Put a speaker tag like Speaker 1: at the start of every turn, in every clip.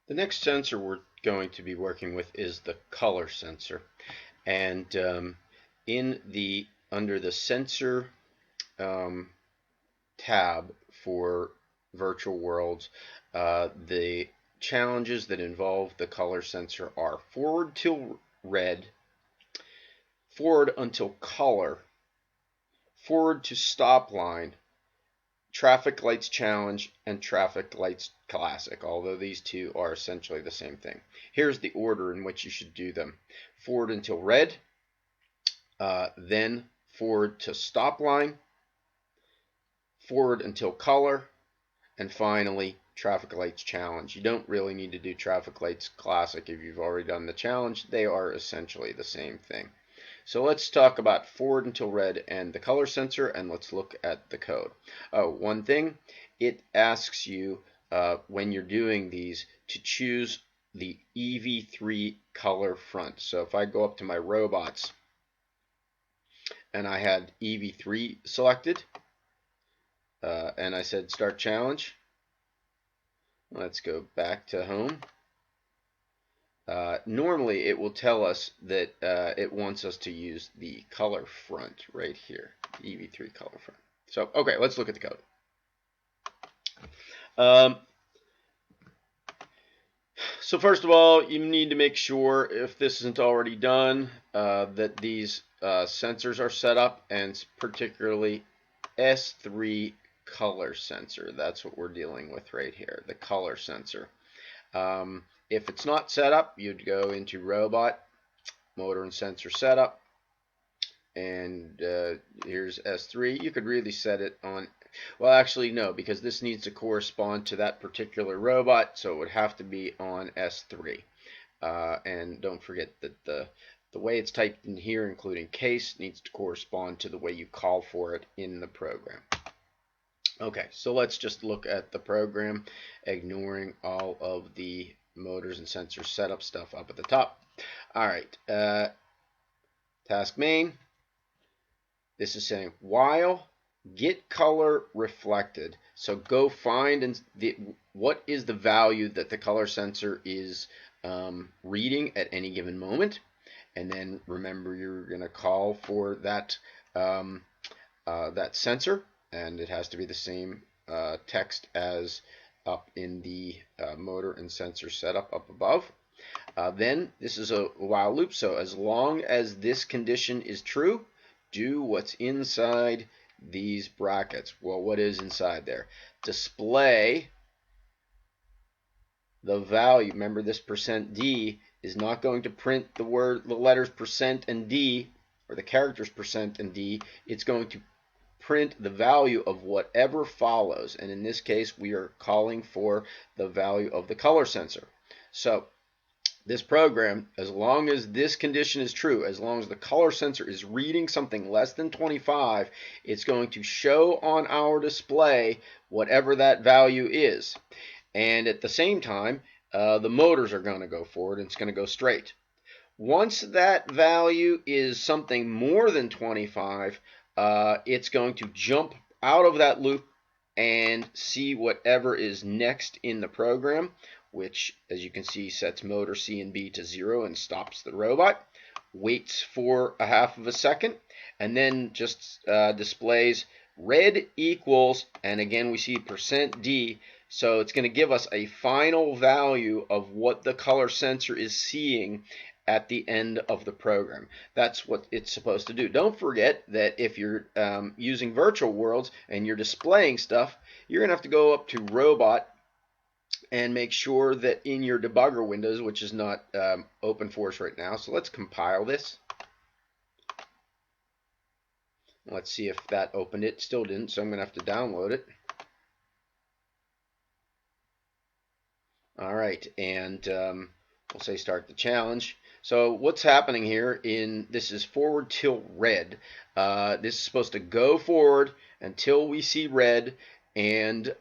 Speaker 1: The next sensor we're going to be working with is the color sensor, and in the under the sensor um, tab for virtual worlds, the challenges that involve the color sensor are forward till red, forward until color, forward to stop line, traffic lights challenge, and traffic lights classic, although these two are essentially the same thing. Here's the order in which you should do them: forward until red, then forward to stop line, forward until color, and finally traffic lights challenge. You don't really need to do traffic lights classic if you've already done the challenge. They are essentially the same thing. So let's talk about forward until red and the color sensor, and let's look at the code. Oh, one thing, it asks you when you're doing these to choose the EV3 color front. So if I go up to my robots and I had EV3 selected, and I said start challenge, let's go back to home. Normally it will tell us that it wants us to use the color front right here, EV3 color front. So, okay, let's look at the code. So first of all, you need to make sure, if this isn't already done, that these sensors are set up, and particularly S3 color sensor. That's what we're dealing with right here, the color sensor. If it's not set up, you'd go into Robot, Motor and Sensor Setup, and here's S3. You could really set it on, well, actually no, because this needs to correspond to that particular robot, so it would have to be on S3. And don't forget that the way it's typed in here, including case, needs to correspond to the way you call for it in the program. Okay, so let's just look at the program, ignoring all of the motors and sensor setup stuff up at the top. All right, task main. This is saying while get color reflected. So go find what is the value that the color sensor is reading at any given moment, and then remember you're going to call for that that sensor. And it has to be the same text as up in the motor and sensor setup up above. Then this is a while loop, so as long as this condition is true, do what's inside these brackets. Well, what is inside there? Display the value. Remember, this %d is not going to print the letters % and d, or the characters % and d. It's going to print the value of whatever follows, and in this case we are calling for the value of the color sensor. So this program, as long as this condition is true, as long as the color sensor is reading something less than 25, it's going to show on our display whatever that value is. And at the same time, the motors are going to go forward, and it's going to go straight. Once that value is something more than 25, it's going to jump out of that loop and see whatever is next in the program, which, as you can see, sets motor C and B to 0 and stops the robot, waits for a half of a second, and then just displays red equals, and again we see %d, so it's going to give us a final value of what the color sensor is seeing at the end of the program. That's what it's supposed to do. Don't forget that if you're using virtual worlds and you're displaying stuff, you're going to have to go up to Robot and make sure that in your debugger windows, which is not open for us right now, so let's compile this. Let's see if that opened it. Still didn't, so I'm going to have to download it. All right, and we'll say start the challenge. So what's happening here this is forward till red. This is supposed to go forward until we see red, and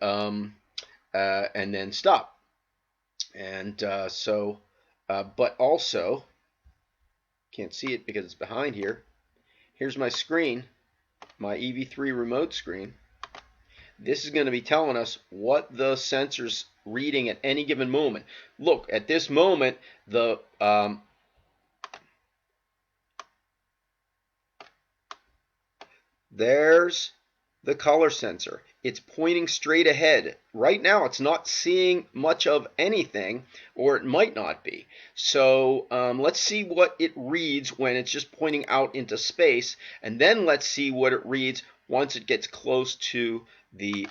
Speaker 1: then stop. And but also can't see it because it's behind here. Here's my screen, my EV3 remote screen. this is going to be telling us what the sensor's reading at any given moment. Look, at this moment, there's the color sensor. It's pointing straight ahead. Right now, it's not seeing much of anything, or it might not be. So let's see what it reads when it's just pointing out into space, and then let's see what it reads once it gets close to the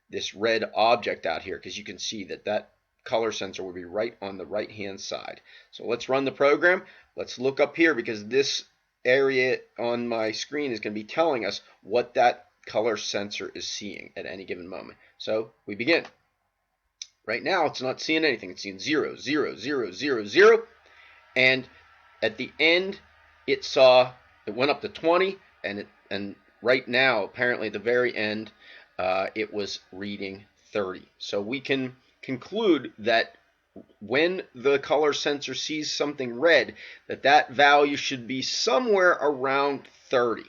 Speaker 1: this red object out here, because you can see that that color sensor will be right on the right hand side. So let's run the program. Let's look up here, because this area on my screen is going to be telling us what that color sensor is seeing at any given moment. So we begin. Right now it's not seeing anything. It's seeing 0, 0, 0, 0, 0. And at the end it went up to 20, and right now apparently at the very end it was reading 30. So we can conclude that when the color sensor sees something red, that value should be somewhere around 30.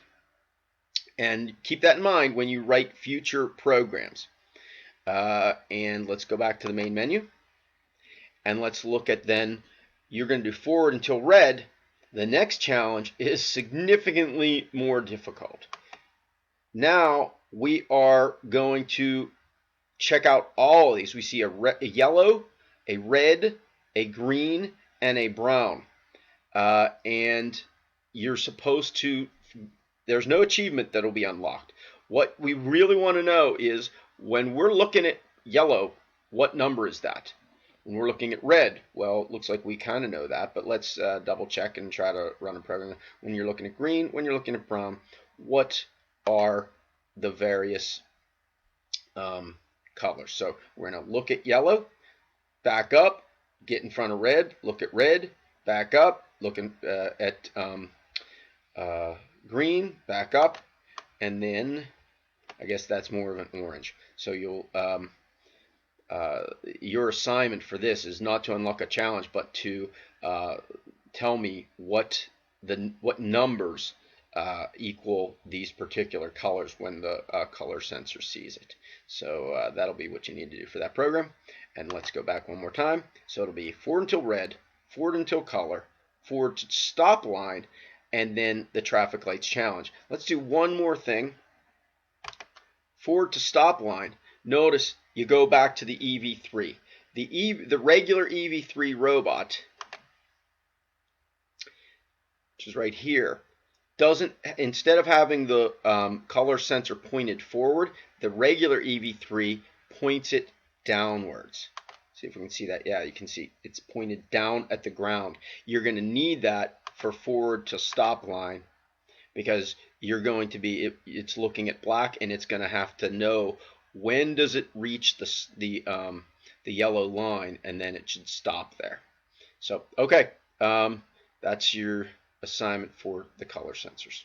Speaker 1: And keep that in mind when you write future programs. And let's go back to the main menu. And let's look at then, you're going to do forward until red. The next challenge is significantly more difficult. Now we are going to check out all of these. We see a yellow, a red, a green, and a brown. And you're supposed to, there's no achievement that will be unlocked. What we really want to know is, when we're looking at yellow, what number is that? When we're looking at red, well, it looks like we kind of know that, but let's double check and try to run a program. When you're looking at green, when you're looking at brown, what are the various colors? So we're going to look at yellow, back up, get in front of red, look at red, back up, looking at green, back up, and then I guess that's more of an orange. So you'll your assignment for this is not to unlock a challenge, but to tell me what numbers equal these particular colors when the color sensor sees it. So that'll be what you need to do for that program. And let's go back one more time. So it'll be forward until red, forward until color, forward to stop line, and then the traffic lights challenge. Let's do one more thing. Forward to stop line. Notice you go back to the EV3. The regular EV3 robot, which is right here, doesn't, instead of having the color sensor pointed forward, the regular EV3 points it downwards. See if we can see that. Yeah, you can see it's pointed down at the ground. You're going to need that for forward to stop line, because you're going to be, it's looking at black, and it's going to have to know when does it reach the yellow line, and then it should stop there. So okay, that's your assignment for the color sensors.